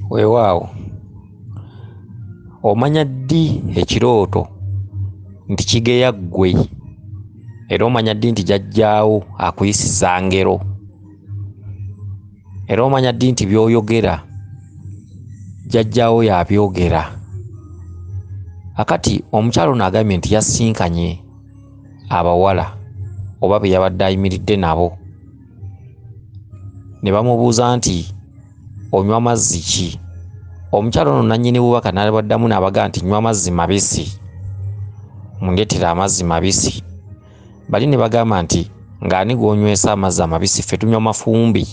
Weewaawo, omanya ddi ekirooto nti kigeya ggwe, era omanya ddi nti jjajjaawo akuyisiza ngero, era omanya ddi nti by'oyogera jjajjaawo y'abyogera. Akati omukyalo ono agambye nti yasinkanye abawala oba be yabadde ayimiridde nabo, ne bamubuuza nti onywa mazzi ki? Omukyalo ono nannyini bubaka n'abaddamu n'abaga nti nywa mazzi mabisi, mundeetera amazzi mabisi. Bali ne bagamba nti ng'ani gw'onywesa amazzi amabisi? Ffe tunywa mafumbi.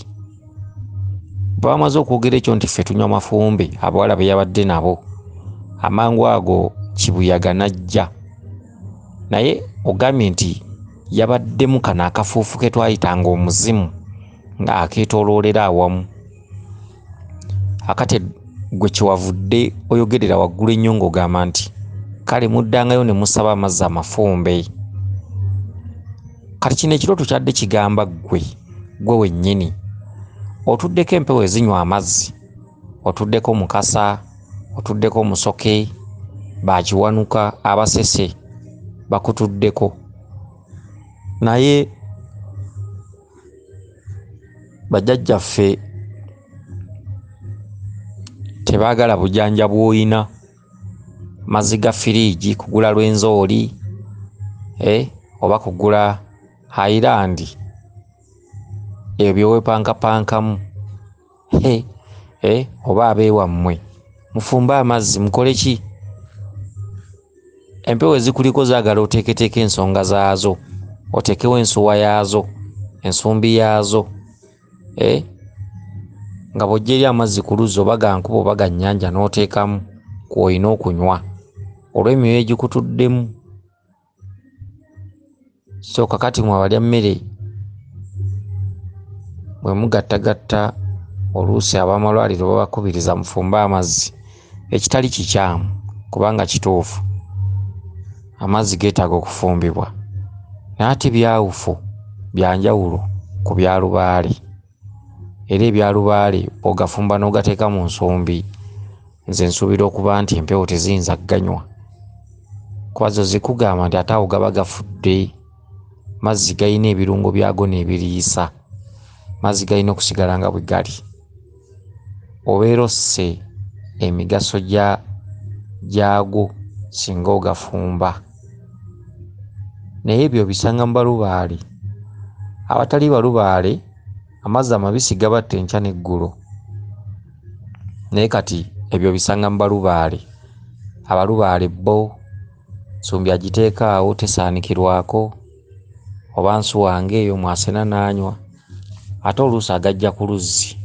Bwe bamaze okwogera ekyo nti ffe tunywa mafumbi, abawala be yabadde nabo, amangu ago kibuyaga n'ajja. Naye ogambye nti yabaddemu kano akafuufu ke twayitanga omuzimu ng'akeetooloolera awamu. Akati gwe kyewavudde oyogerera waggulu ennyo ng'ogamba nti kale muddangayo ne musaba amazzi amafumbe. Kati kino ekirooto kyadde kigamba gwe wennyini otuddeko empewo ezinywa amazzi, otuddeko mukasa, otuddeko musoke, bakiwanuka, abasese bakutuddeko, naye bajjajjaffe tebaagala bujanja bw'oyina, mazzi ga firiigi, kugula lwenzooli, oba kugula Highland, ebyo byewepankapankamu, oba abeewammwe mufumbe amazzi mukole ki? Empewo ezikuliko zaagala oteeketeeke ensonga zaazo, oteekewo ensuwa yaazo, ensumbi yaazo, nga bw'ojja eri amazzi ku luzzi oba ga nkuba oba ga nnyanja n'oteekamu kw'olina okunywa olw'emyoyo egikutuddemu. So kakati mwe abalya mmere bwe mugattagatta oluusi ab'amalwaliro babakubiriza mufumbe amazzi, ekitali kikyamu kubanga kituufu, amazzi geetaaga okufumbibwa, naye ate byawufu bya njawulo ku bya lubaale. Era ebya lubaale ogafumba n'ogateeka mu nsumbi, nze nsuubira okuba nti empewo teziyinza ganywa, kuba zo zikugamba nti ate awo gaba gafudde. Mazzi galina ebirungo byago n'ebiriisa, mazzi galina okusigala nga bwe gali. Obeera osse emigaso gyago singa ogafumba. Naye ebyo bisanga mu balubaale. Abatali balubaale amazzi amabisi gabatta enkya n'eggulo, naye kati ebyo bisanga mu balubaale. Abalubaale bo nsumbi agiteeka awo tesaanikirwako, oba nsuwa ng'eyo mwasena n'anywa, ate oluusi agajja ku luzzi.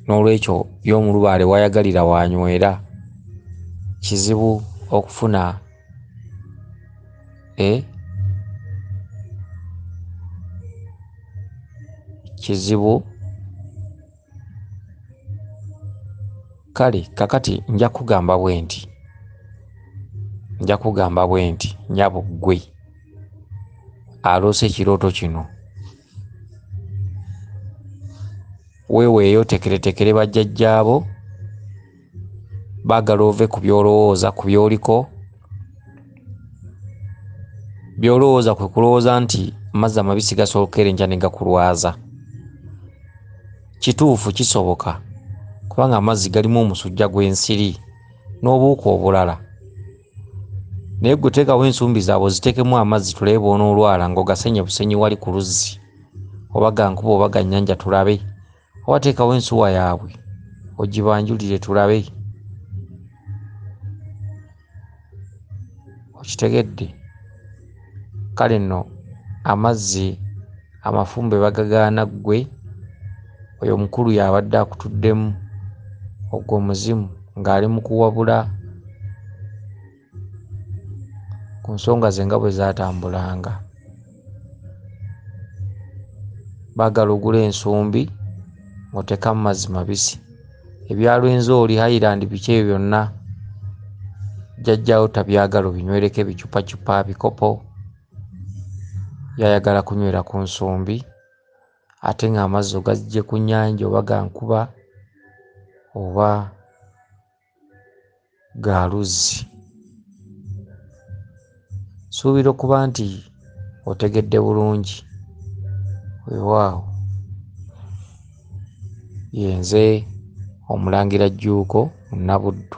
N'olwekyo y'omulubaale wayagalira wanywera, kizibu okufuna kizibu. Kale kakati nja kugamba bwe nti nyabo ggwe aloose ekirooto kino, weeweeyo tekeretekere bajjajjaabo, baagala ove ku by'olowooza, ku by'oliko. By'olowooza kwe kulowooza nti amazzi amabisi gasookera enkya ne gakulwaza. Kituufu, kisoboka, kubanga amazzi galimu omusujja gw'ensiri n'obuuka obulala. Naye gwe teekawo ensumbi zaabwe ziteekemu amazzi tulabe bw'onoolwala ng'ogasenye busenyi wali ku luzzi oba ga nkuba oba ga nnyanja tulabe, oba teekawo ensuwa yaabwe ogibanjulire tulabe. Okitegedde? Kale nno amazzi amafumbe bagagaana ggwe, oyo omukulu y'abadde akutuddemu ogwo omuzimu ng'ali mu kuwabula ku nsonga ze nga bwe zaatambulanga. Baagala ogula ensumbi ng'oteekamu mazzi mabisi. Ebyalo enzooli, Highland, biki ebyo byonna jjajjaawo tabyagala obinywereko ebicupacupa, bikopo. Yayagala kunywera ku nsumbi, ate ng'amazzi ogazze ku nnyanja oba ga nkuba oba ga luzzi. Nsuubira okuba nti otegedde bulungi. Weewaawo, ye nze Omulangira Jjuuko Munnabuddu.